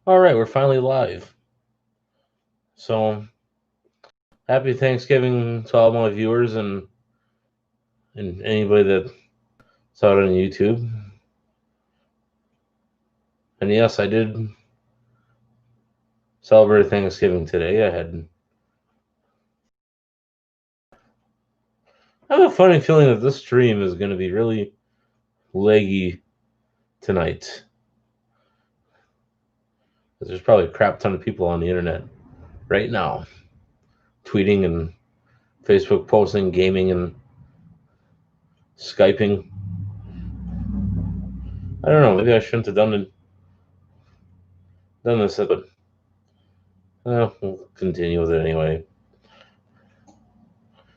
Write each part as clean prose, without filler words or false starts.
All right, we're finally live. So happy Thanksgiving to all my viewers and anybody that saw it on YouTube. And yes, I did celebrate Thanksgiving today. I have a funny feeling that this stream is going to be really leggy tonight. There's probably a crap ton of people on the internet right now, tweeting and Facebook posting, gaming and Skyping. I don't know. Maybe I shouldn't have done this, but we'll continue with it anyway.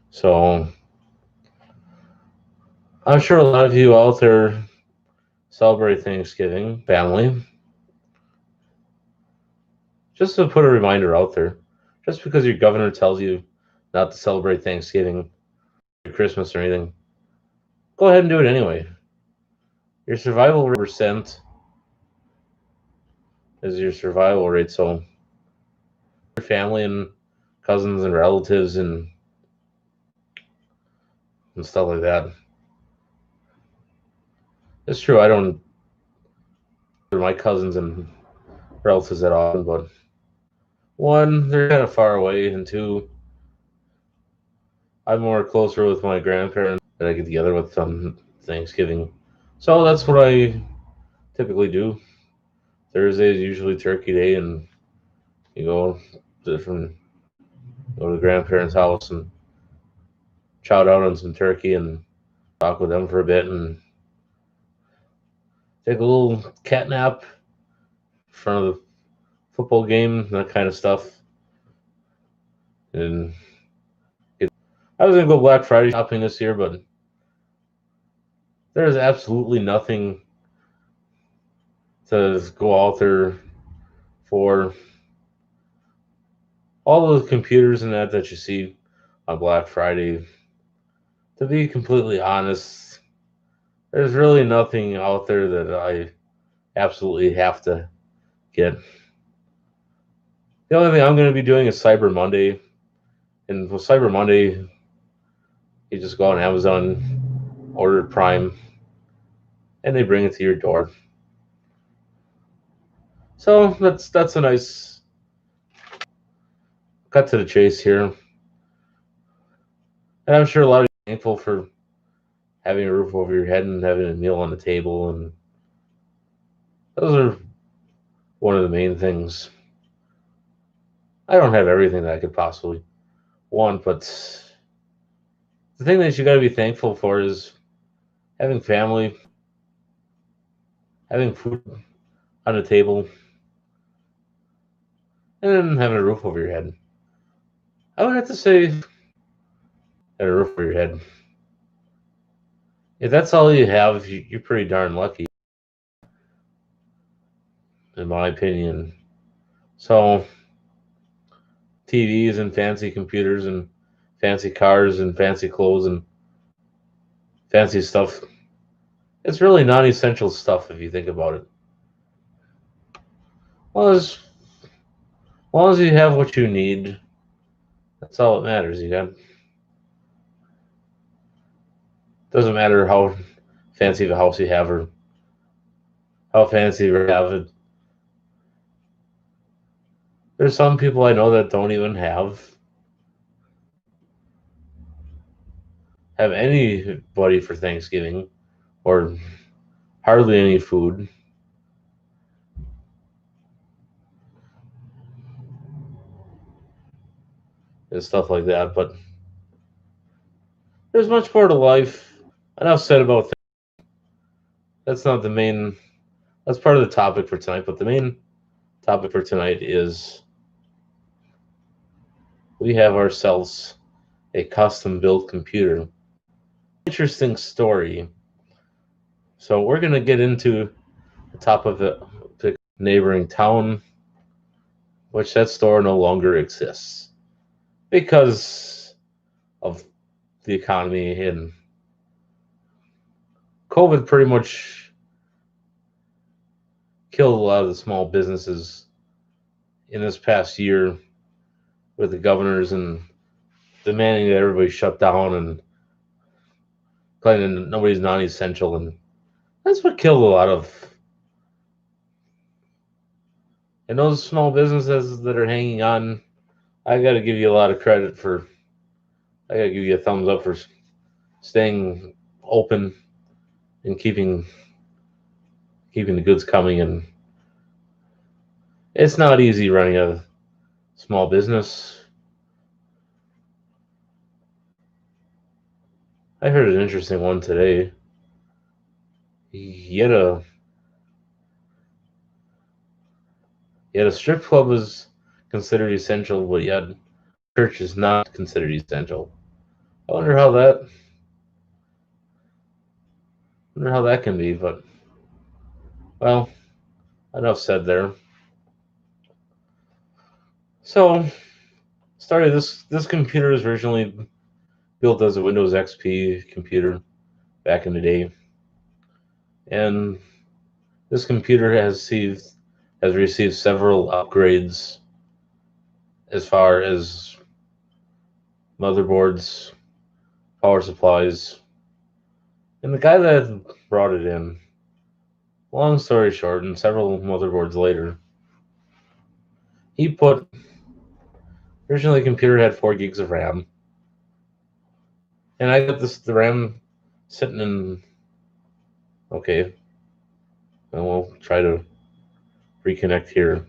So I'm sure a lot of you out there celebrate Thanksgiving, family. Just to put a reminder out there, just because your governor tells you not to celebrate Thanksgiving or Christmas or anything, go ahead and do it anyway. Your survival percent is your survival rate, so your family and cousins and relatives and stuff like that. It's true, I don't my cousins and relatives that often, but one, they're kind of far away, and two, I'm more closer with my grandparents that I get together with on Thanksgiving. So that's what I typically do. Thursday is usually Turkey Day, and you go to the grandparents' house and chow down on some turkey and talk with them for a bit and take a little cat nap in front of the football game, that kind of stuff. And I was gonna go Black Friday shopping this year, but there's absolutely nothing to go out there for. All the computers and that you see on Black Friday, to be completely honest, there's really nothing out there that I absolutely have to get. The only thing I'm going to be doing is Cyber Monday. And with Cyber Monday, you just go on Amazon, order Prime, and they bring it to your door. So that's a nice cut to the chase here. And I'm sure a lot of you are thankful for having a roof over your head and having a meal on the table. And those are one of the main things. I don't have everything that I could possibly want, but the thing that you got to be thankful for is having family, having food on the table, and then having a roof over your head. I would have to say, having a roof over your head. If that's all you have, you're pretty darn lucky, in my opinion. So, TVs and fancy computers and fancy cars and fancy clothes and fancy stuff. It's really non-essential stuff if you think about it. Well, as long as you have what you need, that's all that matters. You got. Doesn't matter how fancy of a house you have or how fancy you have it. There's some people I know that don't even have anybody for Thanksgiving or hardly any food. And stuff like that, but there's much more to life. Enough said about that. That's not the main. That's part of the topic for tonight, but the main topic for tonight is we have ourselves a custom-built computer. Interesting story. So we're gonna get into the top of the neighboring town, which that store no longer exists because of the economy, and COVID pretty much killed a lot of the small businesses in this past year with the governors and demanding that everybody shut down and claiming nobody's non-essential, and that's what killed a lot of. And those small businesses that are hanging on, I got to give you a lot of credit for. I got to give you a thumbs up for staying open and keeping the goods coming. And it's not easy running a small business. I heard an interesting one today. Yet a strip club is considered essential, but yet church is not considered essential. I wonder how that can be. But well, enough said there. So, started this computer was originally built as a Windows XP computer back in the day, and this computer has received several upgrades as far as motherboards, power supplies, and the guy that brought it in. Long story short, and several motherboards later, he put originally the computer had 4 gigs of RAM, and I got the RAM sitting in. Okay, and we'll try to reconnect here.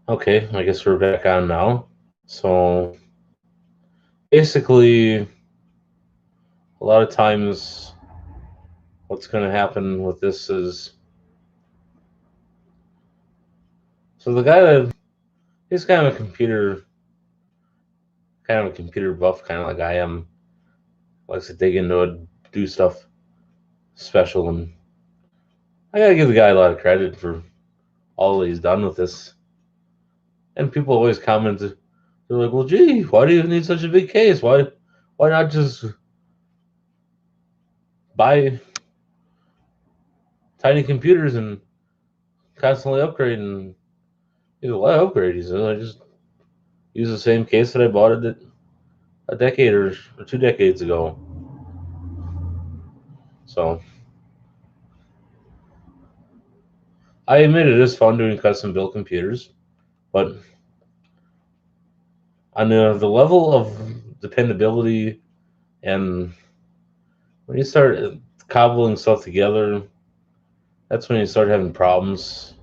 Okay, I guess we're back on now. So basically, a lot of times, what's going to happen with this is so the guy that he's kind of a computer buff, kind of like I am, likes to dig into it, do stuff special, and I gotta give the guy a lot of credit for all that he's done with this. And people always comment, they're like, "Well, gee, why do you need such a big case? Why not just buy tiny computers and constantly upgrade?" And he's like, "Why upgrade?" He says, "I just use the same case that I bought it a decade or 2 decades ago." So I admit it is fun doing custom built computers, but on the level of dependability and when you start cobbling stuff together, that's when you start having problems.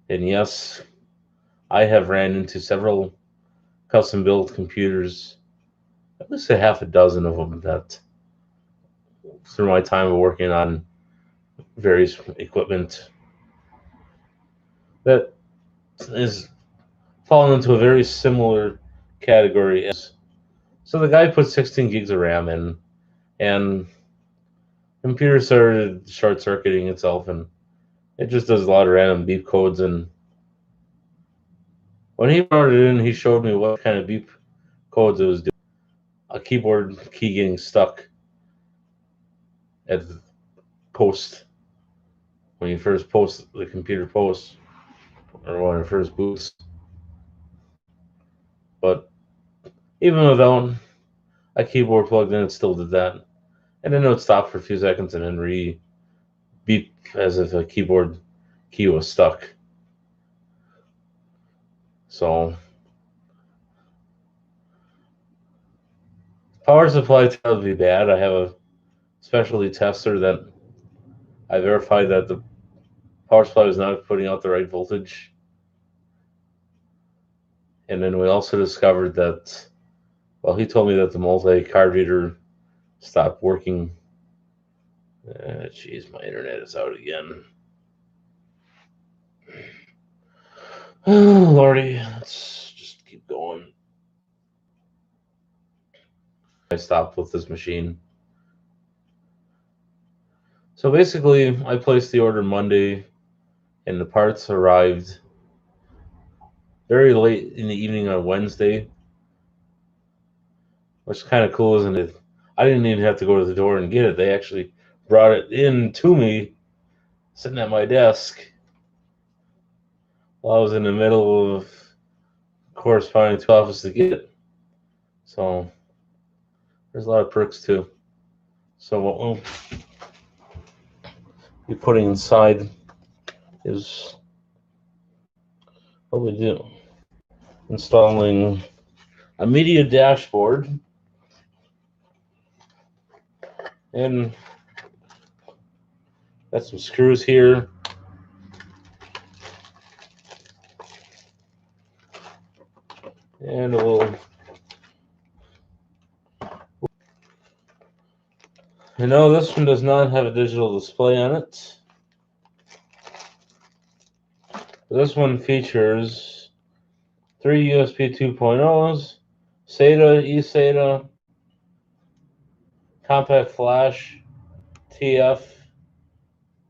And yes, I have ran into several custom built computers, at least a half a dozen of them, that through my time of working on various equipment that is fallen into a very similar category as. So the guy put 16 gigs of RAM in, and the computer started short circuiting itself, and it just does a lot of random beep codes. And when he brought it in, he showed me what kind of beep codes it was doing. A keyboard key getting stuck at the post when you first post the computer post or when it first boots. But even without a keyboard plugged in, it still did that. And then it would stop for a few seconds and then beep as if a keyboard key was stuck. So power supply turned out to be bad. I have a specialty tester that I verified that the power supply was not putting out the right voltage. And then we also discovered that, well, he told me that the multi-card reader stopped working. Jeez, my internet is out again. Oh, Lordy, let's just keep going. I stopped with this machine. So basically, I placed the order Monday. and the parts arrived very late in the evening on Wednesday, which is kind of cool, isn't it? I didn't even have to go to the door and get it. They actually brought it in to me, sitting at my desk, while I was in the middle of corresponding to office to get it. So there's a lot of perks too. So what we'll be putting inside is what we do. Installing a media dashboard, and got some screws here. And a little, this one does not have a digital display on it. This one features 3 USB 2.0s, SATA, eSATA, compact flash, TF,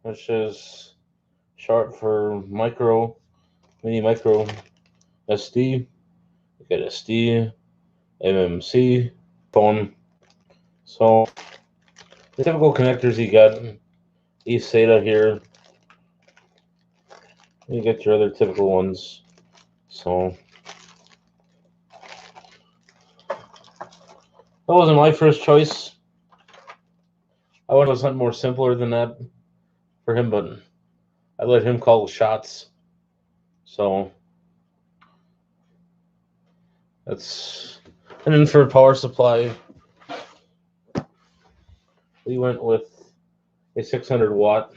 which is short for mini micro SD. You get SD, MMC, phone. So the typical connectors you got, eSATA here. You get your other typical ones. So that wasn't my first choice. I wanted something more simpler than that for him, but I let him call the shots. So that's, and then for power supply, we went with a 600 watt.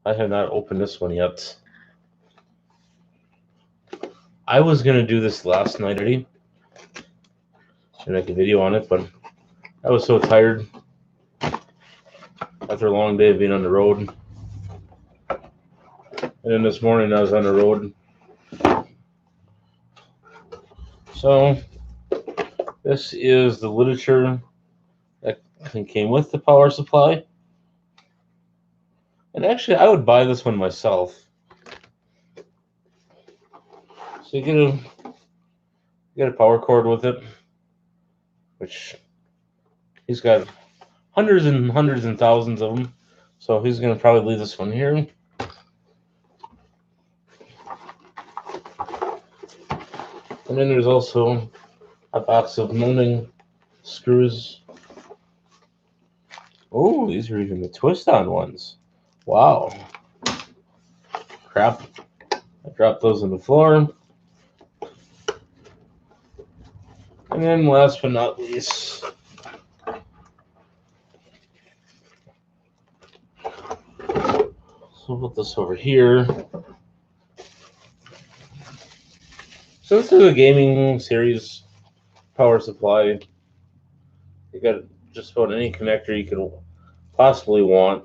I have not opened this one yet. I was gonna do this last night already and make a video on it, but I was so tired after a long day of being on the road. And then this morning I was on the road. So this is the literature that came with the power supply. And actually, I would buy this one myself. So you get a power cord with it, which he's got hundreds and hundreds and thousands of them. So he's going to probably leave this one here. And then there's also a box of mounting screws. Oh, these are even the twist-on ones. Wow. Crap. I dropped those on the floor. And then last but not least, so we'll put this over here. So this is a gaming series power supply. You got just about any connector you could possibly want.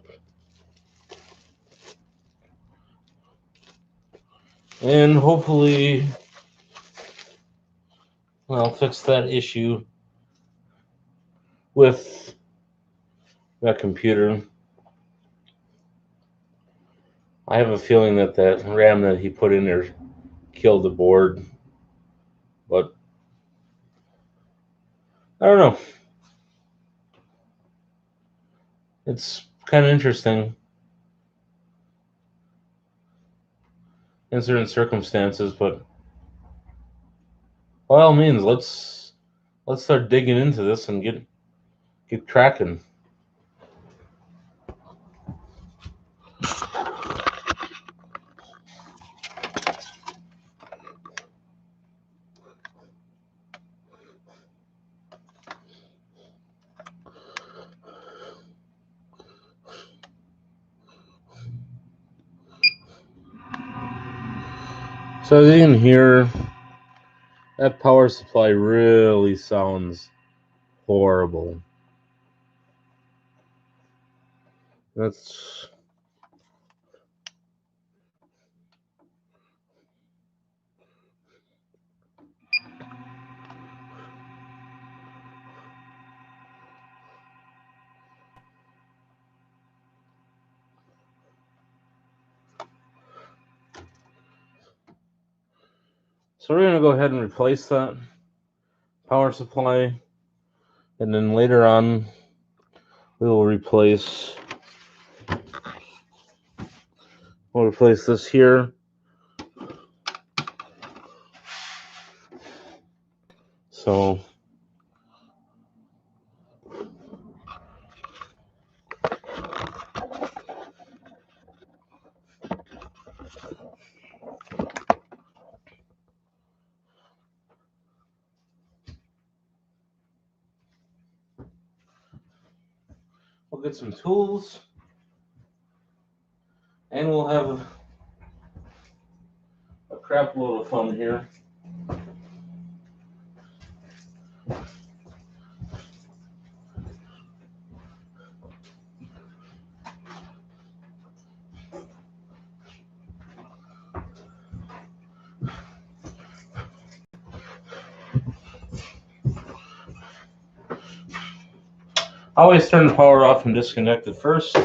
And hopefully I'll fix that issue with that computer. I have a feeling that RAM that he put in there killed the board, but I don't know. It's kind of interesting in certain circumstances, but by all means, let's start digging into this and get cracking. So as you can hear, that power supply really sounds horrible. That's So we're going to go ahead and replace that power supply, and then later on we will replace this here. So we'll get some tools, and we'll have a crap load of fun here. I always turn the power off and disconnect it first.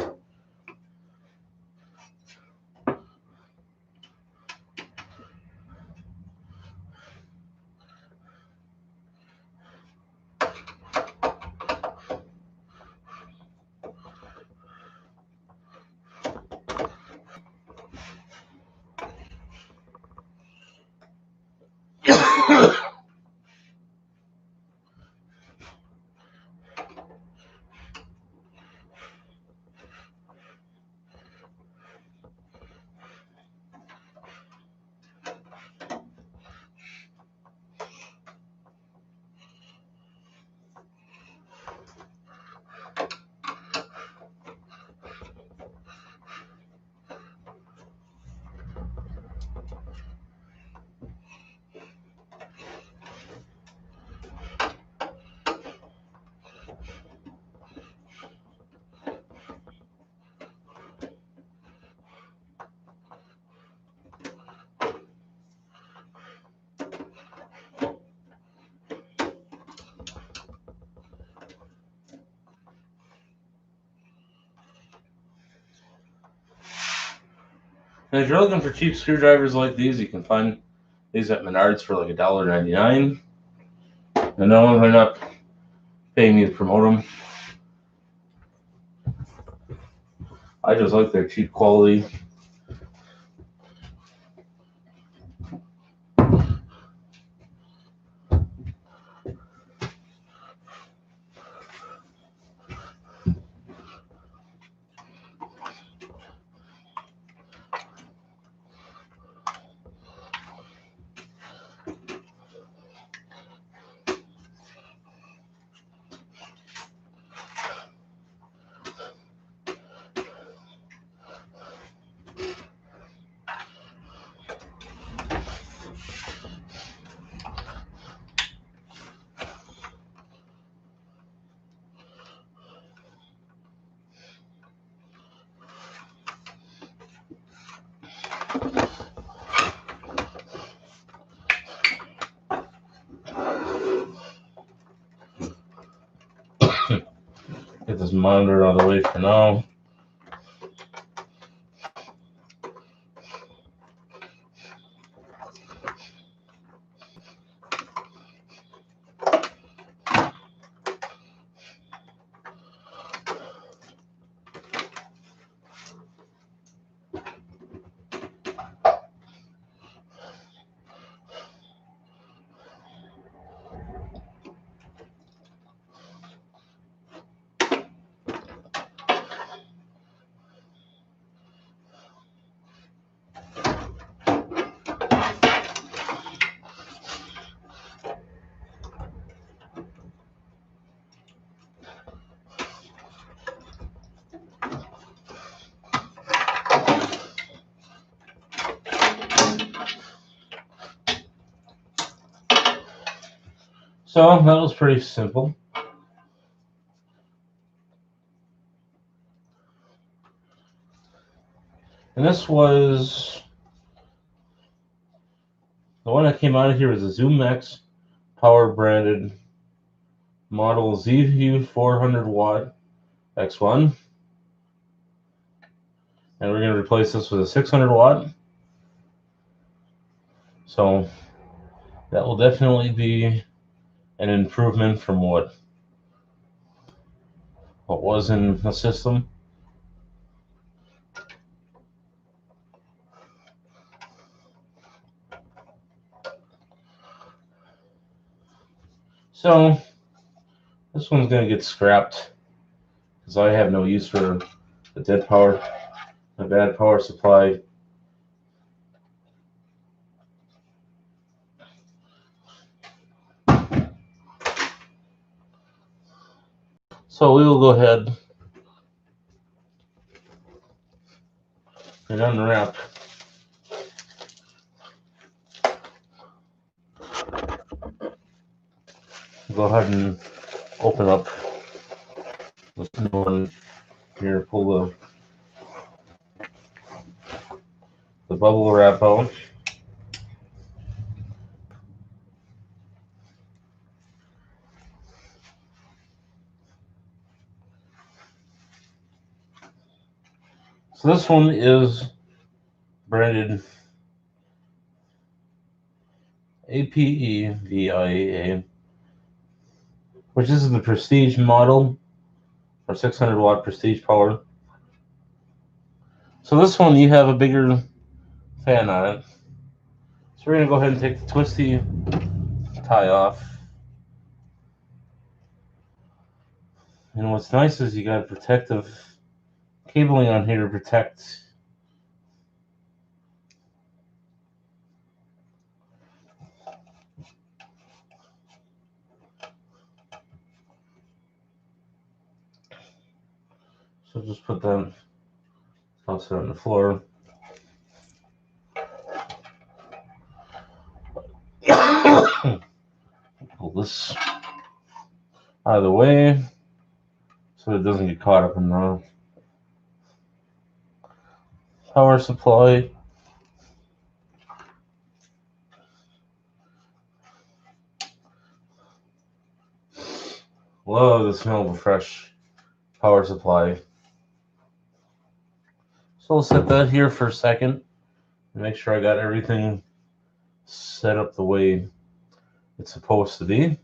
And if you're looking for cheap screwdrivers like these, you can find these at Menards for like $1.99. And no, they're not paying me to promote them. I just like their cheap quality. Get this monitor out of the way for now. So that was pretty simple. And this was, the one that came out of here was a ZoomX power branded model ZView 400 watt X1. And we're going to replace this with a 600 watt. So That will definitely be an improvement from what was in the system. So this one's going to get scrapped because I have no use for the dead power, a bad power supply. So we will go ahead and unwrap go ahead and open up this new one here, pull the bubble wrap out. So this one is branded APEVIA, which is the Prestige model for 600 watt Prestige power. So this one, you have a bigger fan on it. So we're going to go ahead and take the twisty tie off. And what's nice is you got protective cabling on here to protect so just put that toss it on the floor. Pull this out of the way so it doesn't get caught up in the power supply. Love the smell of a fresh power supply. So I'll set that here for a second and make sure I got everything set up the way it's supposed to be.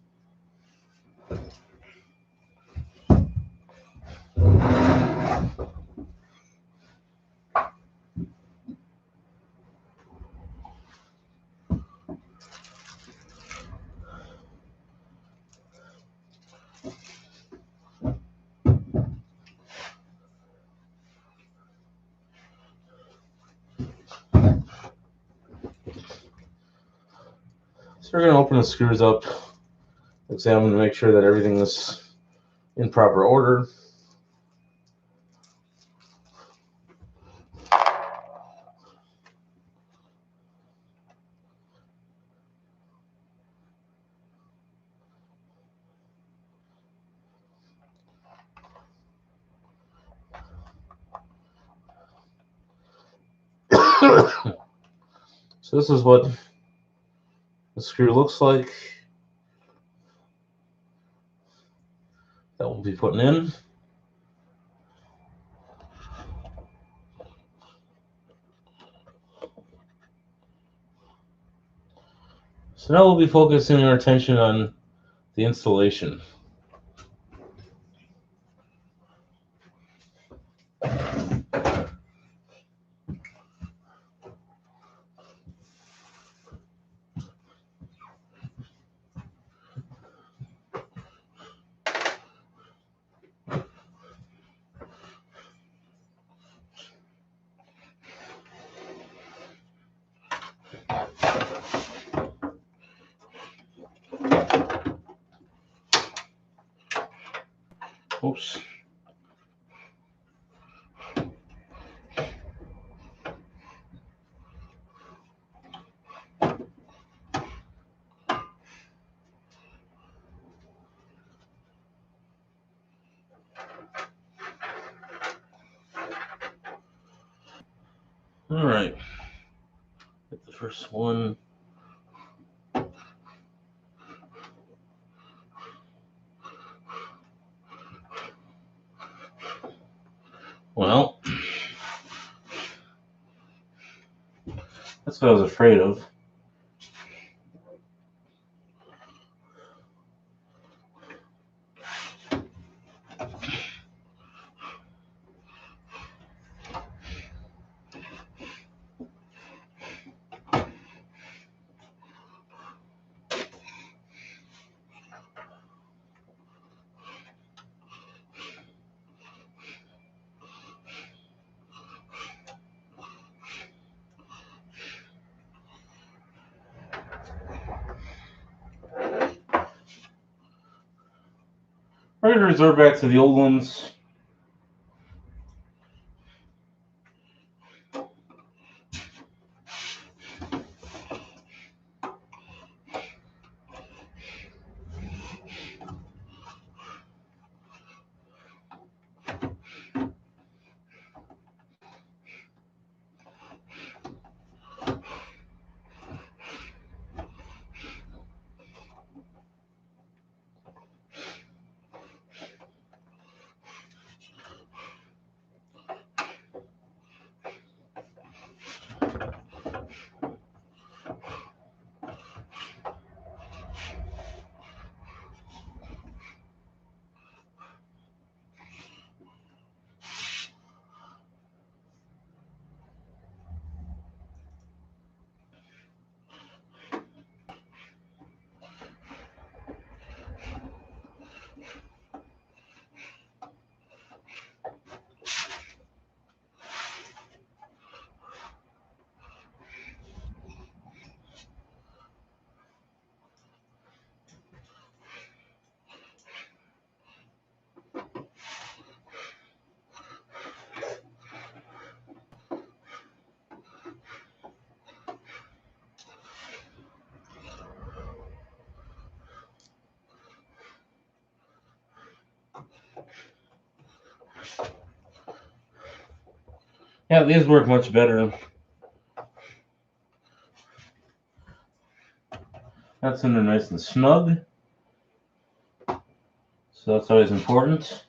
So we're going to open the screws up, examine to make sure that everything is in proper order. So this is what the screw looks like that we'll be putting in. So now we'll be focusing our attention on the installation. Oops. All right. Get the first one. Well, that's what I was afraid of. We're going to resort back to the old ones. Yeah, these work much better. That's in there nice and snug. So that's always important.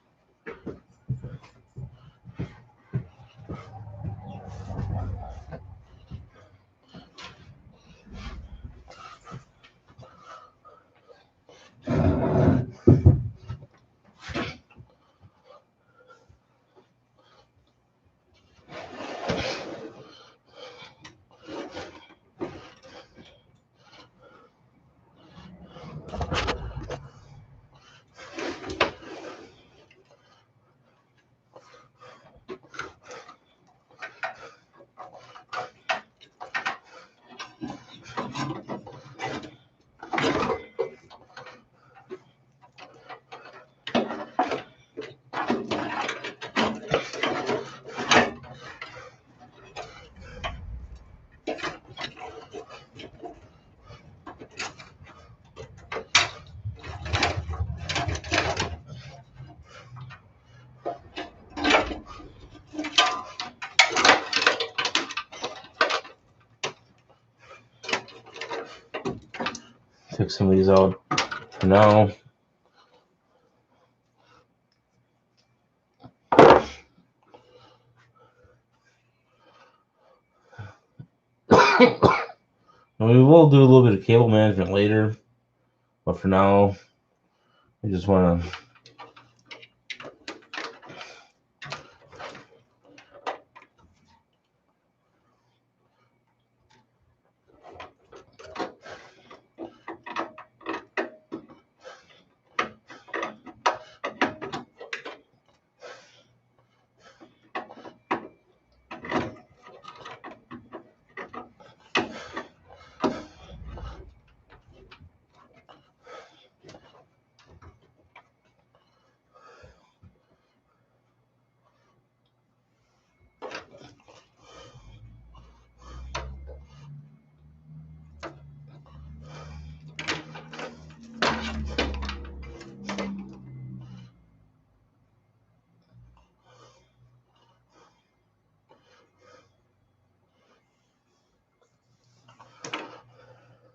Take some of these out for now. And we will do a little bit of cable management later, but for now, I just want to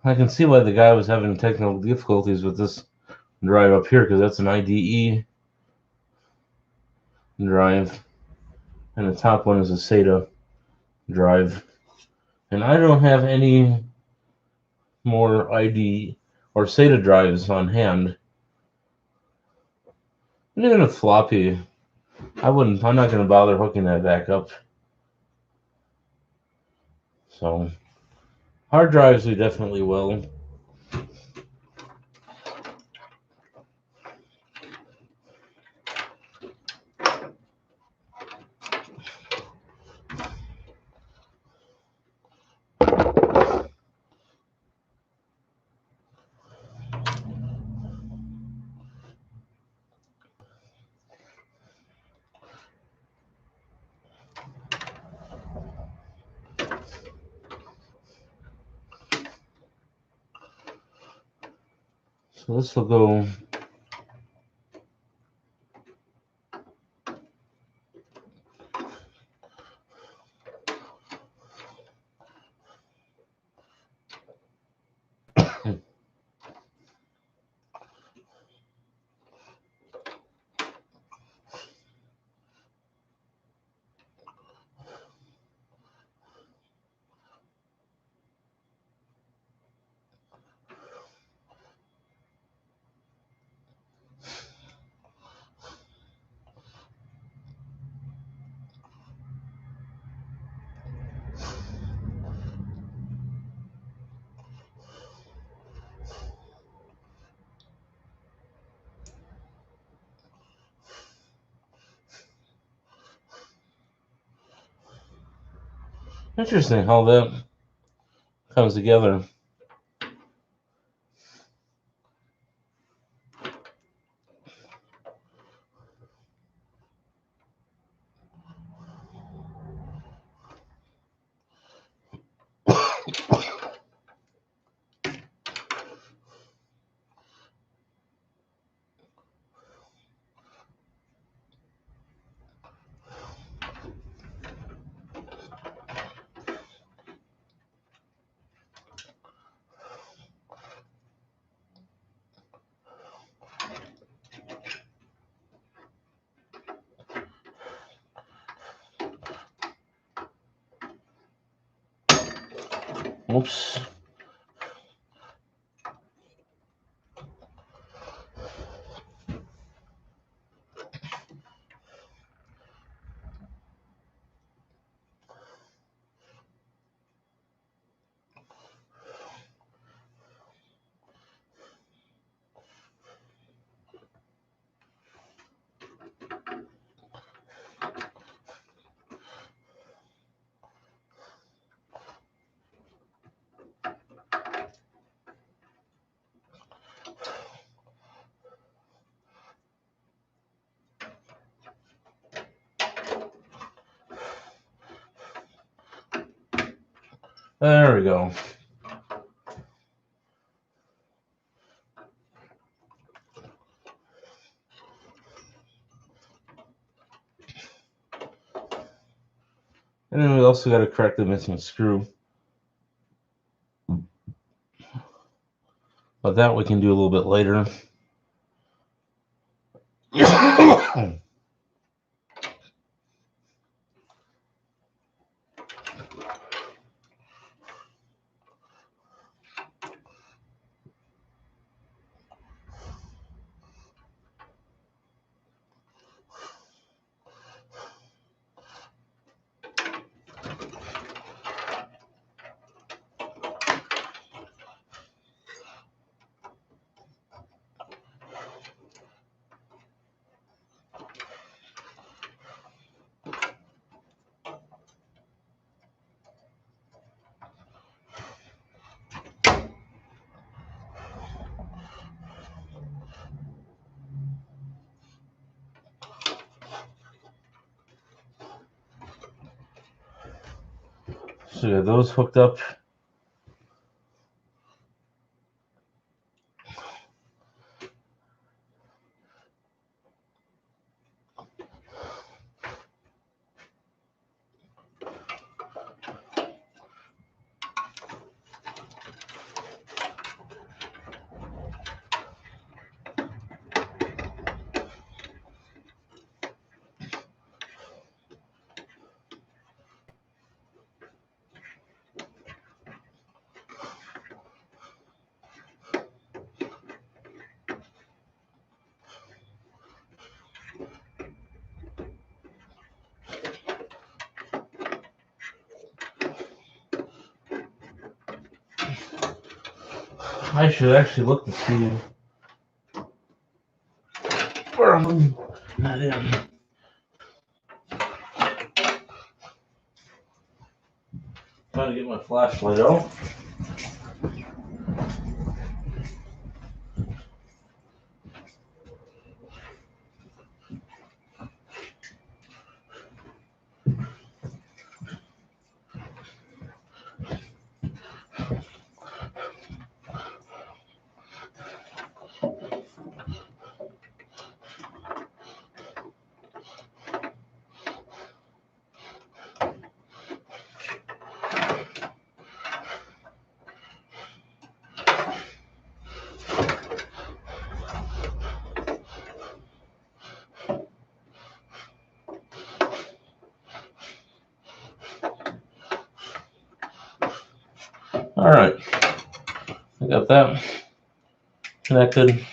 I can see why the guy was having technical difficulties with this drive up here, because that's an IDE drive, and the top one is a SATA drive. And I don't have any more IDE or SATA drives on hand. And even a floppy, I'm not going to bother hooking that back up. So, hard drives we definitely will. So this will go interesting how that comes together. Oops. There we go. And then we also got to correct the missing screw. But that we can do a little bit later. So we got those hooked up. I should actually look to see where I'm not in. Trying to get my flashlight out. All right, I got that connected.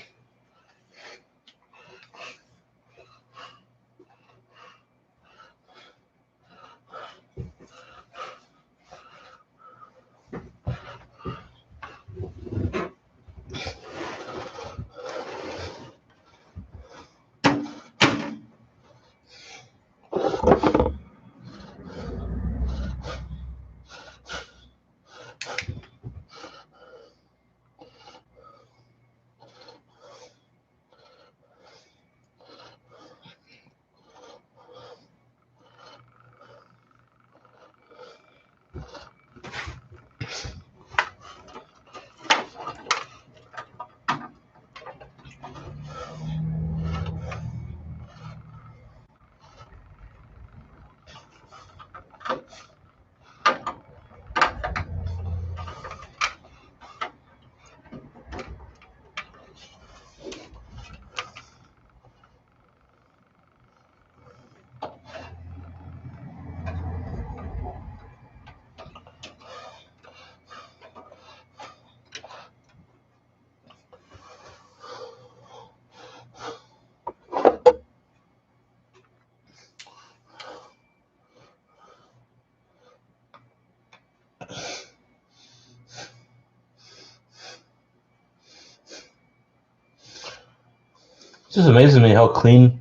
It's just amazing to me how clean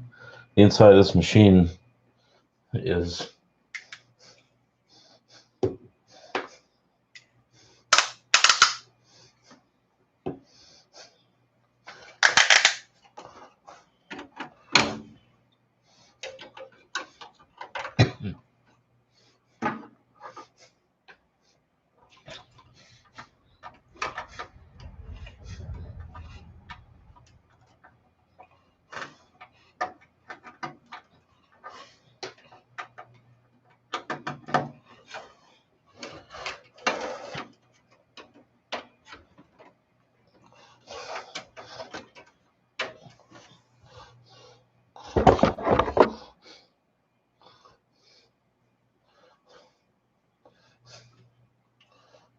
the inside of this machine is.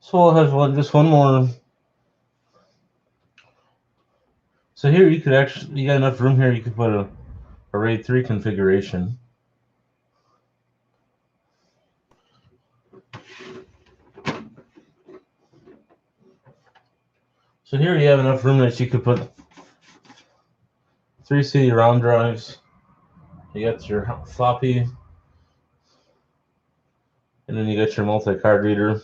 So we'll have just one more. So here you got enough room here. You could put a RAID 3 configuration. So here you have enough room that you could put 3 CD-ROM drives. You got your floppy, and then you got your multi-card reader.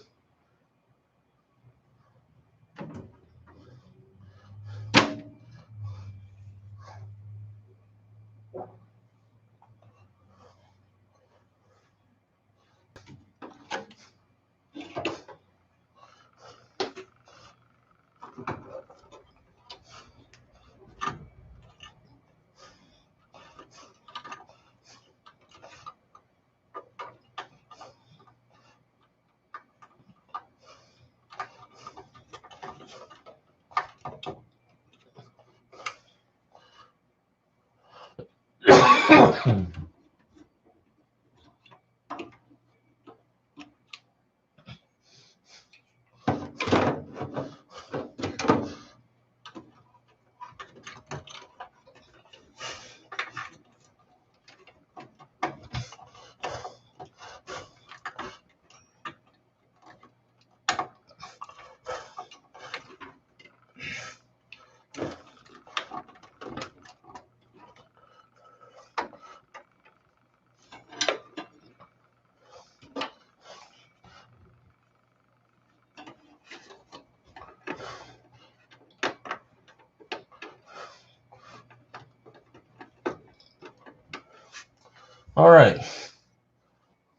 All right.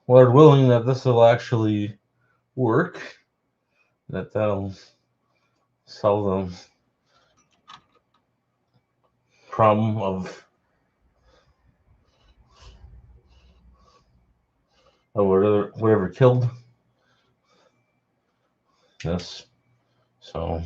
Lord willing that this will actually work, that'll solve the problem of whatever killed this. So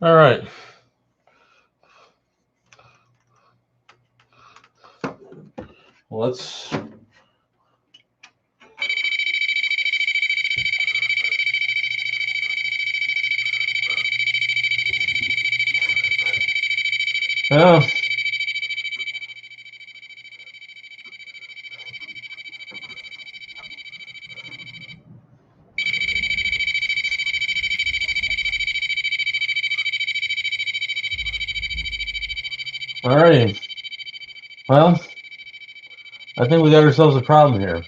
All right. Let's well, all right. Well, I think we got ourselves a problem here.